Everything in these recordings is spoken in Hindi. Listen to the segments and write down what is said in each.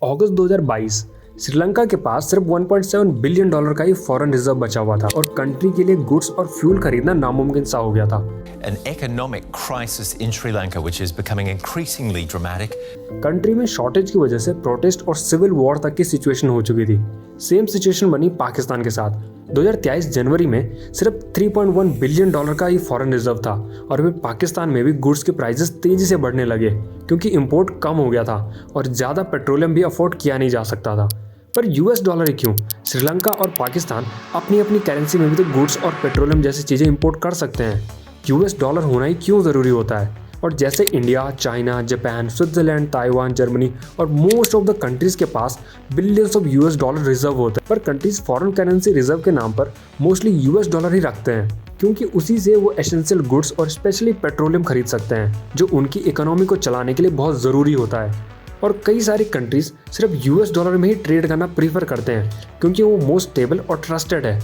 अगस्त 2022 श्रीलंका के पास सिर्फ 1.7 बिलियन डॉलर का ही फॉरेन रिजर्व बचा हुआ था और कंट्री के लिए गुड्स और फ्यूल खरीदना नामुमकिन सा हो गया था। An economic crisis in Sri Lanka which is becoming increasingly dramatic. Country में शॉर्टेज की वजह से प्रोटेस्ट और सिविल वॉर तक की सिचुएशन हो चुकी थी। सेम सिचुएशन बनी पाकिस्तान के साथ। 2023 जनवरी में सिर्फ 3.1 बिलियन डॉलर का ही फॉरेन रिजर्व था और फिर पाकिस्तान में भी गुड्स के प्राइसेस तेजी से बढ़ने लगे क्योंकि इंपोर्ट कम हो गया था और ज़्यादा पेट्रोलियम भी अफोर्ड किया नहीं जा सकता था। पर यूएस डॉलर ही क्यों, श्रीलंका और पाकिस्तान अपनी अपनी करेंसी में भी तो गुड्स और पेट्रोलियम जैसी चीज़ें इंपोर्ट कर सकते हैं। यूएस डॉलर होना ही क्यों ज़रूरी होता है? और जैसे India, China, Japan, Switzerland, Taiwan, Germany और मोस्ट ऑफ द कंट्रीज के पास billions of US dollar reserve होते हैं, पर कंट्रीज फॉरेन करेंसी रिजर्व के नाम पर मोस्टली यूएस डॉलर ही रखते हैं क्योंकि उसी से वो एसेंशियल गुड्स और स्पेशली पेट्रोलियम खरीद सकते हैं जो उनकी इकोनॉमी को चलाने के लिए बहुत ज़रूरी होता है। और कई सारी कंट्रीज सिर्फ यूएस डॉलर में ही ट्रेड करना प्रीफर करते हैं क्योंकि वो मोस्ट स्टेबल और ट्रस्टेड है।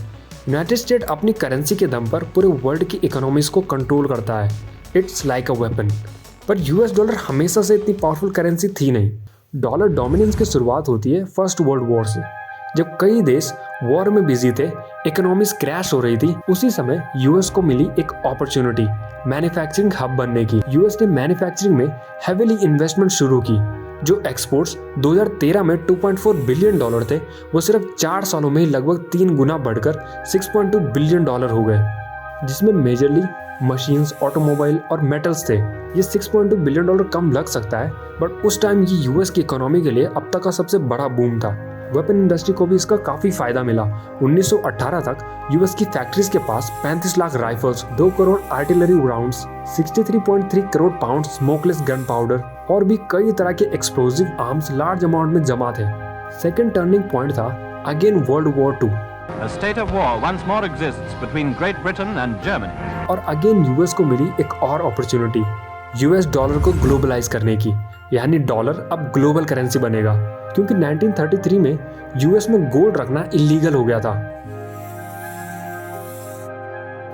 यूनाइटेड स्टेट अपनी करेंसी के दम पर पूरे वर्ल्ड की इकोनॉमीज को कंट्रोल करता है। It's like a weapon. पर यूएस डॉलर हमेशा से इतनी पावरफुल करेंसी थी नहीं। डॉलर डोमिनेंस की शुरुआत होती है फर्स्ट वर्ल्ड वॉर से, जब कई देश वॉर में बिजी थे, इकोनॉमीज क्रैश हो रही थी। उसी समय यूएस को मिली एक अपॉर्चुनिटी मैन्युफैक्चरिंग हब बनने की। यूएस ने मैन्युफैक्चरिंग में हेविली इन्वेस्टमेंट शुरू की। जो एक्सपोर्ट्स 2013 में 2.4 बिलियन डॉलर थे, वो सिर्फ 4 सालों में ही लगभग 3 गुना बढ़कर 6.2 बिलियन डॉलर हो गए, जिसमें मेजरली मशीन्स, ऑटोमोबाइल और मेटल्स थे। ये 6.2 बिलियन डॉलर कम लग सकता है, बट उस टाइम ये यूएस की इकोनॉमी के लिए अब तक का सबसे बड़ा बूम था। वेपन इंडस्ट्री को भी इसका काफी फायदा मिला। 1918 तक यूएस की फैक्ट्रीज के पास 35 lakh rifles, 2 crore artillery rounds, 63.3 crore pound smokeless gun powder और भी कई तरह के एक्सप्लोजिव आर्म्स लार्ज अमाउंट में जमा थे। सेकेंड टर्निंग पॉइंट था again world war 2। A state of war once more exists between Great Britain and Germany. और अगेन यूएस को मिली एक और अपॉर्चुनिटी यूएस डॉलर को ग्लोबलाइज करने की, यानी डॉलर अब ग्लोबल करेंसी बनेगा क्योंकि 1933 में यूएस में गोल्ड रखना इलीगल हो गया था।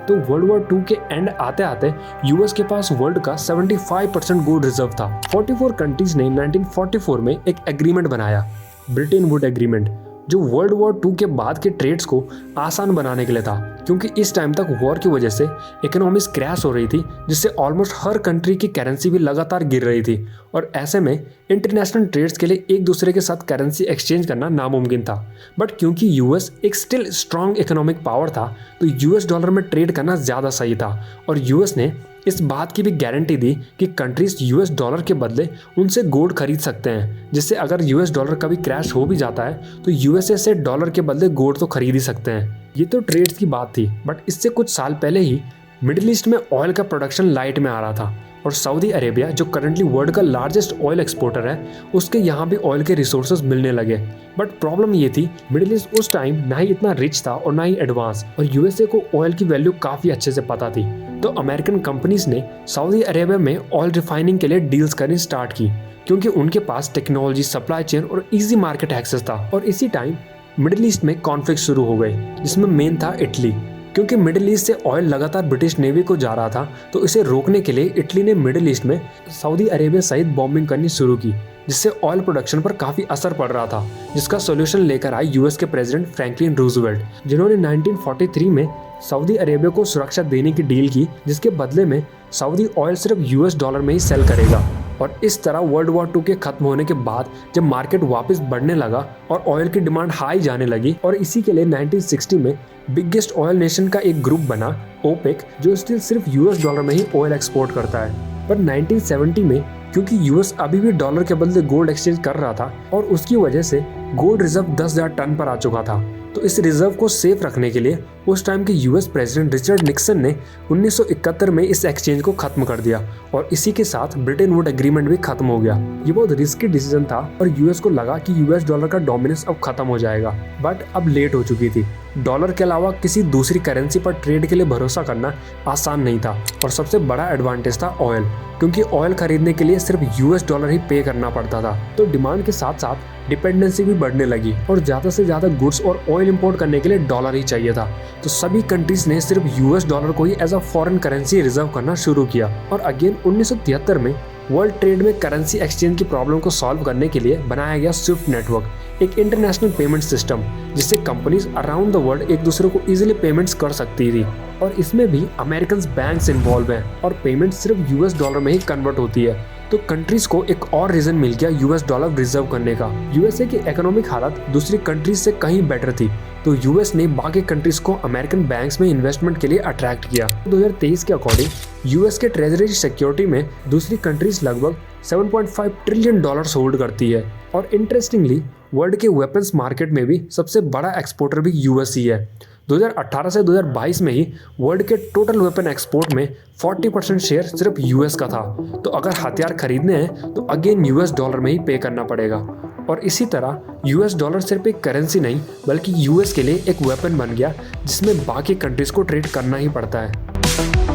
तो वर्ल्ड वॉर 2 के एंड आते आते यूएस के पास वर्ल्ड का 75% गोल्ड रिजर्व था। 44 कंट्रीज ने 1944 में एक एग्रीमेंट बनाया, ब्रिटेन वुड एग्रीमेंट, जो वर्ल्ड वॉर 2 के बाद के ट्रेड्स को आसान बनाने के लिए था क्योंकि इस टाइम तक वॉर की वजह से इकोनॉमीज क्रैश हो रही थी, जिससे ऑलमोस्ट हर कंट्री की करेंसी भी लगातार गिर रही थी और ऐसे में इंटरनेशनल ट्रेड्स के लिए एक दूसरे के साथ करेंसी एक्सचेंज करना नामुमकिन था। बट क्योंकि यूएस एक स्टिल स्ट्रॉन्ग इकोनॉमिक पावर था, तो यूएस डॉलर में ट्रेड करना ज़्यादा सही था और यूएस ने इस बात की भी गारंटी दी कि कंट्रीज यूएस डॉलर के बदले उनसे गोल्ड खरीद सकते हैं, जिससे अगर यूएस डॉलर कभी क्रैश हो भी जाता है तो यूएसए से डॉलर के बदले गोल्ड तो खरीद ही सकते हैं। ये तो ट्रेड्स की बात थी, बट इससे कुछ साल पहले ही मिडिल ईस्ट में ऑयल का प्रोडक्शन लाइट में आ रहा था और सऊदी अरेबिया, जो करंटली वर्ल्ड का लार्जेस्ट ऑयल एक्सपोर्टर है, उसके यहाँ भी ऑयल के रिसोर्सेज मिलने लगे। बट प्रॉब्लम ये थी, मिडिल ईस्ट उस टाइम ना ही इतना रिच था और ना ही एडवांस, और यूएसए को ऑयल की वैल्यू काफ़ी अच्छे से पता थी। तो अमेरिकन कंपनीज ने सऊदी अरेबिया में ऑयल रिफाइनिंग के लिए डील्स करनी स्टार्ट की क्योंकि उनके पास टेक्नोलॉजी, सप्लाई चेन और ईजी मार्केट एक्सेस था। और इसी टाइम मिडिल ईस्ट में कॉन्फ्लिक्ट शुरू हो गए, जिसमें मेन था इटली। क्योंकि मिडिल ईस्ट से ऑयल लगातार ब्रिटिश नेवी को जा रहा था, तो इसे रोकने के लिए इटली ने मिडिल ईस्ट में सऊदी अरेबिया सहित बॉम्बिंग करनी शुरू की, जिससे ऑयल प्रोडक्शन पर काफ़ी असर पड़ रहा था, जिसका सोल्यूशन लेकर आए यूएस के प्रेसिडेंट फ्रैंकलिन रूजवेल्ट, जिन्होंने 1943 में सऊदी अरेबिया को सुरक्षा देने की डील की, जिसके बदले में सऊदी ऑयल सिर्फ यूएस डॉलर में ही सेल करेगा। और इस तरह वर्ल्ड वॉर 2 के खत्म होने के बाद जब मार्केट वापस बढ़ने लगा और ऑयल की डिमांड हाई जाने लगी, और इसी के लिए 1960 में बिगेस्ट ऑयल नेशन का एक ग्रुप बना, ओपेक, जो स्टिल सिर्फ यूएस डॉलर में ही ऑयल एक्सपोर्ट करता है। पर 1970 में क्योंकि यूएस अभी भी डॉलर के बदले गोल्ड एक्सचेंज कर रहा था और उसकी वजह से गोल्ड रिजर्व 10,000 टन पर आ चुका था, तो इस रिजर्व को सेफ रखने के लिए उस टाइम के यूएस प्रेसिडेंट रिचर्ड निक्सन ने 1971 में इस एक्सचेंज को खत्म कर दिया और इसी के साथ ब्रिटेन वुड एग्रीमेंट भी खत्म हो गया। ये बहुत रिस्की डिसीजन था और यूएस को लगा कि यूएस डॉलर का डोमिनेंस अब खत्म हो जाएगा, बट अब लेट हो चुकी थी। डॉलर के अलावा किसी दूसरी करेंसी पर ट्रेड के लिए भरोसा करना आसान नहीं था और सबसे बड़ा एडवांटेज था ऑयल, क्योंकि ऑयल खरीदने के लिए सिर्फ यूएस डॉलर ही पे करना पड़ता था। तो डिमांड के साथ साथ डिपेंडेंसी भी बढ़ने लगी और ज़्यादा से ज़्यादा गुड्स और ऑयल इंपोर्ट करने के लिए डॉलर ही चाहिए था। तो सभी कंट्रीज ने सिर्फ यूएस डॉलर को ही as a foreign currency reserve करना शुरू किया। और अगेन 1973 में वर्ल्ड ट्रेड में करेंसी एक्सचेंज की प्रॉब्लम को सॉल्व करने के लिए बनाया गया स्विफ्ट नेटवर्क, एक इंटरनेशनल पेमेंट सिस्टम जिससे कंपनीज अराउंड द वर्ल्ड एक दूसरे को इजीली पेमेंट्स कर सकती थी। और इसमें भी अमेरिकन बैंक्स इन्वॉल्व हैं और पेमेंट सिर्फ यूएस डॉलर में ही कन्वर्ट होती है। तो कंट्रीज को एक और रीजन मिल गया यूएस डॉलर रिजर्व करने का। यूएसए की इकोनॉमिक हालत दूसरी कंट्रीज से कहीं बेटर थी, तो यूएस ने बाकी कंट्रीज को अमेरिकन बैंक्स में इन्वेस्टमेंट के लिए अट्रैक्ट किया। 2023 के अकॉर्डिंग यूएस के ट्रेजरी सिक्योरिटी में दूसरी कंट्रीज लगभग 7.5 ट्रिलियन डॉलर्स होल्ड करती है। और इंटरेस्टिंगली वर्ल्ड के वेपन्स मार्केट में भी सबसे बड़ा एक्सपोर्टर भी यूएस ही है। 2018 से 2022 में ही वर्ल्ड के टोटल वेपन एक्सपोर्ट में 40% शेयर सिर्फ यूएस का था। तो अगर हथियार खरीदने हैं तो अगेन यूएस डॉलर में ही पे करना पड़ेगा। और इसी तरह यूएस डॉलर सिर्फ एक करेंसी नहीं बल्कि यूएस के लिए एक वेपन बन गया जिसमें बाकी कंट्रीज को ट्रेड करना ही पड़ता है।